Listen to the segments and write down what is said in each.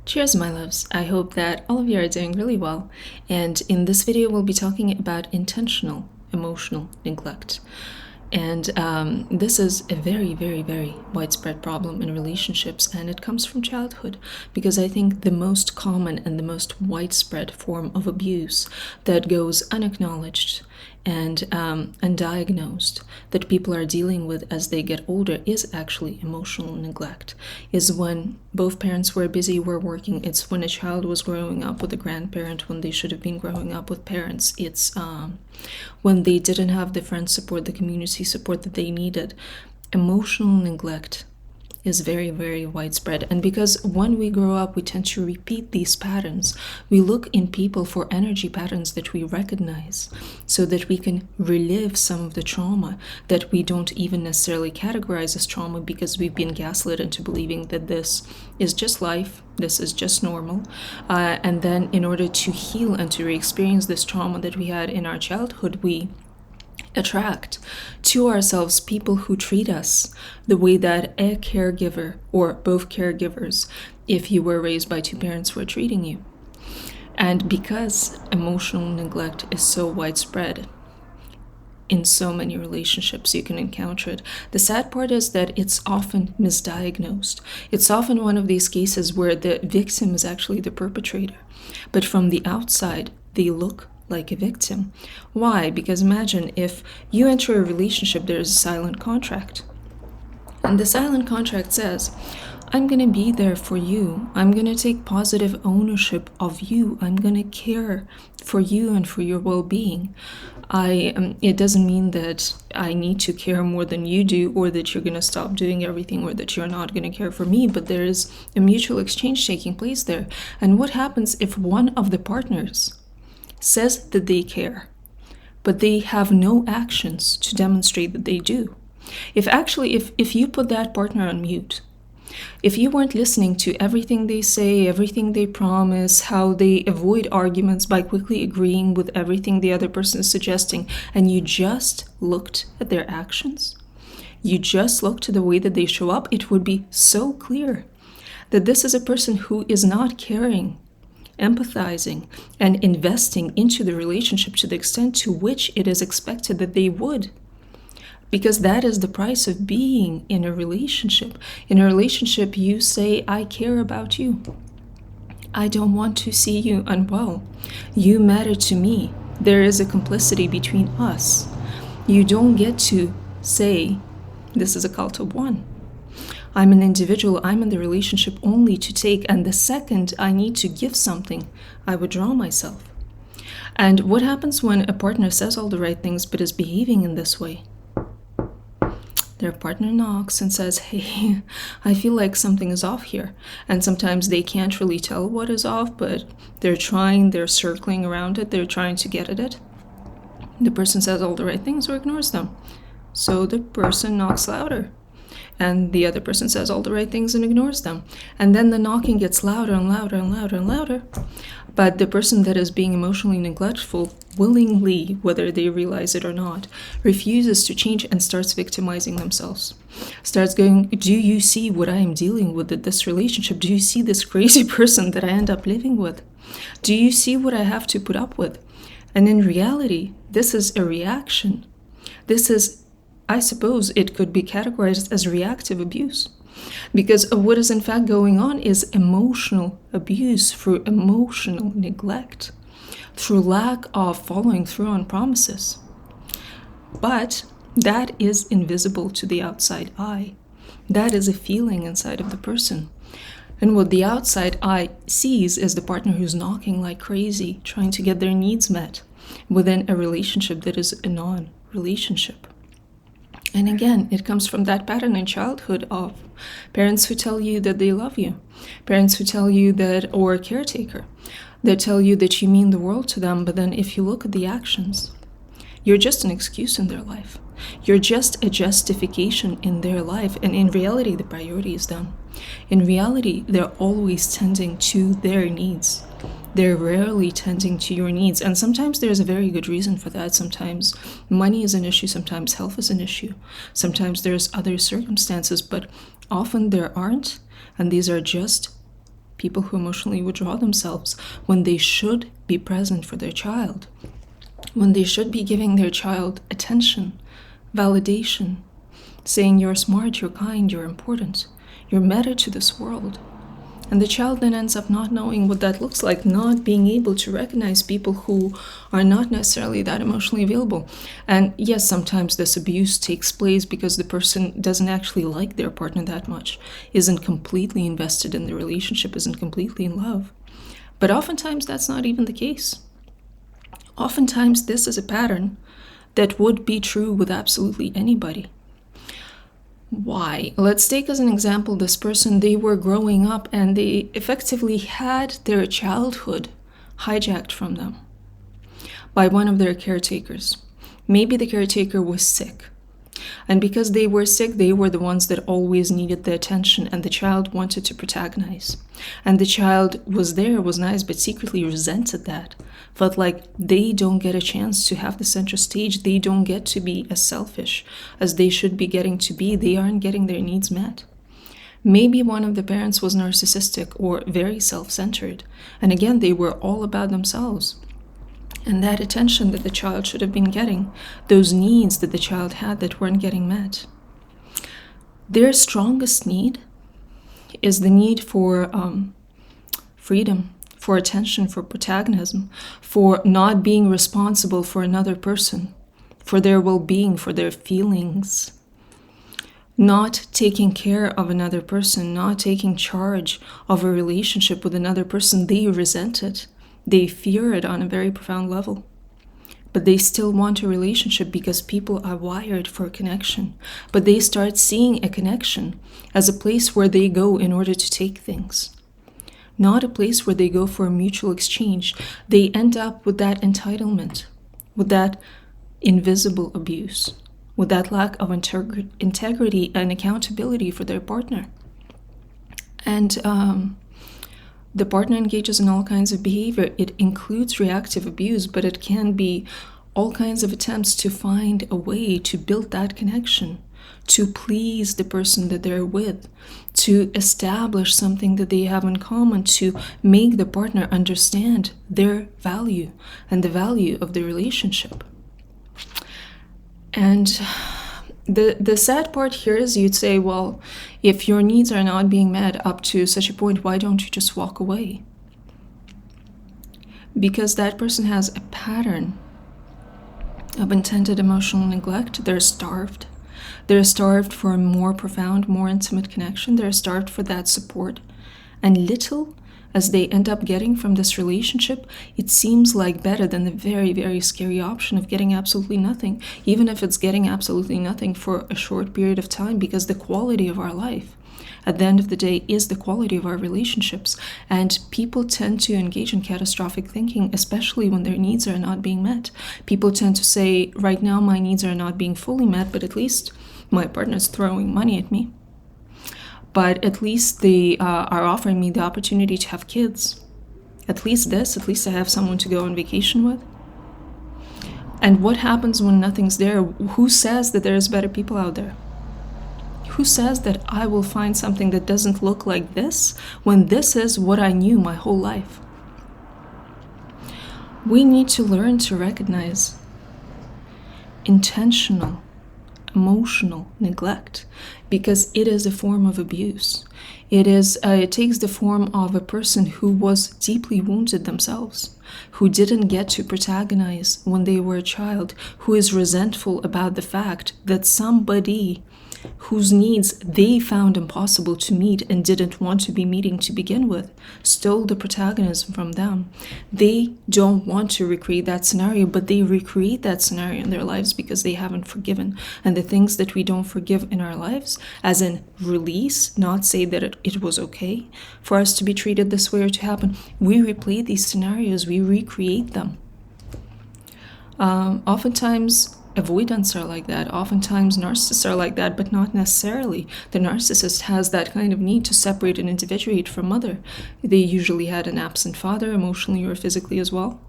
Cheers, my loves. I hope that all of you are doing really well. And in this video, we'll be talking about intentional emotional neglect. And this is a very, very, very widespread problem in relationships, and it comes from childhood, because I think the most common and the most widespread form of abuse that goes unacknowledged and undiagnosed that people are dealing with as they get older is actually emotional neglect. Is when both parents were busy, were working. It's when a child was growing up with a grandparent when they should have been growing up with parents. It's when they didn't have the friend support, the community support that they needed. Emotional neglect is very, very widespread. And because when we grow up, we tend to repeat these patterns. We look in people for energy patterns that we recognize so that we can relive some of the trauma that we don't even necessarily categorize as trauma, because we've been gaslit into believing that this is just life, this is just normal. And then in order to heal and to re-experience this trauma that we had in our childhood, we attract to ourselves people who treat us the way that a caregiver or both caregivers, if you were raised by two parents, were treating you. And because emotional neglect is so widespread in so many relationships, you can encounter it. The sad part is that it's often misdiagnosed. It's often one of these cases where the victim is actually the perpetrator, but from the outside, they look like a victim. Why? Because imagine if you enter a relationship, there's a silent contract. And the silent contract says, I'm going to be there for you. I'm going to take positive ownership of you. I'm going to care for you and for your well-being. It doesn't mean that I need to care more than you do, or that you're going to stop doing everything, or that you're not going to care for me, but there is a mutual exchange taking place there. And what happens if one of the partners says that they care, but they have no actions to demonstrate that they do? If you put that partner on mute, if you weren't listening to everything they say, everything they promise, how they avoid arguments by quickly agreeing with everything the other person is suggesting, and you just looked at their actions, you just looked at the way that they show up, it would be so clear that this is a person who is not caring, empathizing, and investing into the relationship to the extent to which it is expected that they would. Because that is the price of being in a relationship. In a relationship, you say, I care about you. I don't want to see you unwell. You matter to me. There is a complicity between us. You don't get to say, this is a cult of one. I'm an individual, I'm in the relationship only to take, and the second I need to give something, I withdraw myself. And what happens when a partner says all the right things but is behaving in this way? Their partner knocks and says, hey, I feel like something is off here. And sometimes they can't really tell what is off, but they're trying, they're circling around it, they're trying to get at it. The person says all the right things or ignores them. So the person knocks louder. And the other person says all the right things and ignores them. And then the knocking gets louder and louder and louder and louder. But the person that is being emotionally neglectful, willingly, whether they realize it or not, refuses to change and starts victimizing themselves. Starts going, do you see what I am dealing with in this relationship? Do you see this crazy person that I end up living with? Do you see what I have to put up with? And in reality, this is a reaction. This is, I suppose it could be categorized as reactive abuse, because what is in fact going on is emotional abuse through emotional neglect, through lack of following through on promises. But that is invisible to the outside eye. That is a feeling inside of the person. And what the outside eye sees is the partner who's knocking like crazy, trying to get their needs met within a relationship that is a non-relationship. And again, it comes from that pattern in childhood of parents who tell you that they love you, parents who tell you that, or a caretaker, that tell you that you mean the world to them, but then if you look at the actions, you're just an excuse in their life. You're just a justification in their life, and in reality, the priority is them. In reality, they're always tending to their needs. They're rarely tending to your needs, and sometimes there's a very good reason for that. Sometimes money is an issue, sometimes health is an issue, sometimes there's other circumstances, but often there aren't, and these are just people who emotionally withdraw themselves when they should be present for their child, when they should be giving their child attention, validation, saying you're smart, you're kind, you're important, you're matter to this world. And the child then ends up not knowing what that looks like, not being able to recognize people who are not necessarily that emotionally available. And yes, sometimes this abuse takes place because the person doesn't actually like their partner that much, isn't completely invested in the relationship, isn't completely in love. But oftentimes that's not even the case. Oftentimes this is a pattern that would be true with absolutely anybody. Why? Let's take as an example this person, they were growing up and they effectively had their childhood hijacked from them by one of their caretakers. Maybe the caretaker was sick. And because they were sick, they were the ones that always needed the attention, and the child wanted to protagonize. And the child was there, was nice, but secretly resented that. Felt like they don't get a chance to have the center stage. They don't get to be as selfish as they should be getting to be. They aren't getting their needs met. Maybe one of the parents was narcissistic or very self-centered. And again, they were all about themselves. And that attention that the child should have been getting, those needs that the child had that weren't getting met. Their strongest need is the need for freedom, for attention, for protagonism, for not being responsible for another person, for their well-being, for their feelings. Not taking care of another person, not taking charge of a relationship with another person. They resent it. They fear it on a very profound level. But they still want a relationship because people are wired for a connection. But they start seeing a connection as a place where they go in order to take things, not a place where they go for a mutual exchange. They end up with that entitlement, with that invisible abuse, with that lack of integrity and accountability for their partner. And the partner engages in all kinds of behavior. It includes reactive abuse, but it can be all kinds of attempts to find a way to build that connection, to please the person that they're with, to establish something that they have in common, to make the partner understand their value and the value of the relationship. And the sad part here is you'd say, well, if your needs are not being met up to such a point, why don't you just walk away? Because that person has a pattern of intended emotional neglect. They're starved. They're starved for a more profound, more intimate connection. They're starved for that support. And little as they end up getting from this relationship, it seems like better than the very, very scary option of getting absolutely nothing, even if it's getting absolutely nothing for a short period of time, because the quality of our life, at the end of the day, is the quality of our relationships. And people tend to engage in catastrophic thinking, especially when their needs are not being met. People tend to say, right now my needs are not being fully met, but at least my partner's throwing money at me. But at least they are offering me the opportunity to have kids. At least I have someone to go on vacation with. And what happens when nothing's there? Who says that there's better people out there? Who says that I will find something that doesn't look like this when this is what I knew my whole life? We need to learn to recognize intentional emotional neglect, because it is a form of abuse. It takes the form of a person who was deeply wounded themselves, who didn't get to protagonize when they were a child, who is resentful about the fact that somebody whose needs they found impossible to meet and didn't want to be meeting to begin with stole the protagonism from them. They don't want to recreate that scenario, but they recreate that scenario in their lives because they haven't forgiven. And the things that we don't forgive in our lives, as in release, not say that it was okay for us to be treated this way or to happen, we replay these scenarios, we recreate them. Oftentimes avoidants are like that. Oftentimes narcissists are like that, but not necessarily. The narcissist has that kind of need to separate and individuate from mother. They usually had an absent father, emotionally or physically as well.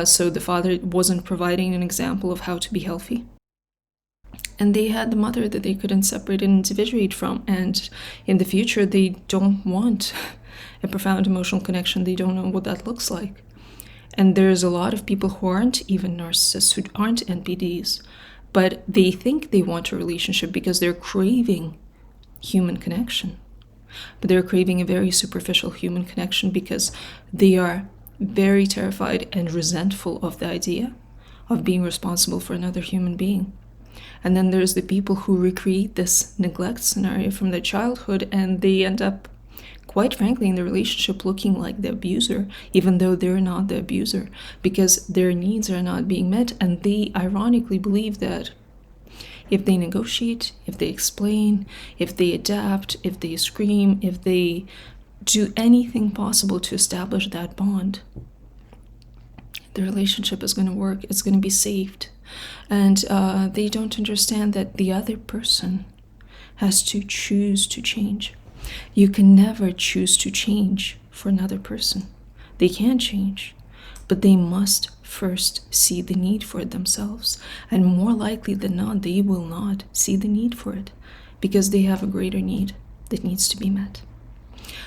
So the father wasn't providing an example of how to be healthy. And they had the mother that they couldn't separate and individuate from. And in the future, they don't want a profound emotional connection, they don't know what that looks like. And there's a lot of people who aren't even narcissists, who aren't NPDs, but they think they want a relationship because they're craving human connection. But they're craving a very superficial human connection because they are very terrified and resentful of the idea of being responsible for another human being. And then there's the people who recreate this neglect scenario from their childhood, and they end up, quite frankly, in the relationship looking like the abuser, even though they're not the abuser, because their needs are not being met. And they ironically believe that if they negotiate, if they explain, if they adapt, if they scream, if they do anything possible to establish that bond, the relationship is going to work, it's going to be saved. And they don't understand that the other person has to choose to change. You can never choose to change for another person. They can change, but they must first see the need for it themselves. And more likely than not, they will not see the need for it because they have a greater need that needs to be met.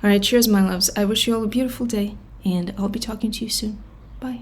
All right, cheers, my loves. I wish you all a beautiful day, and I'll be talking to you soon. Bye.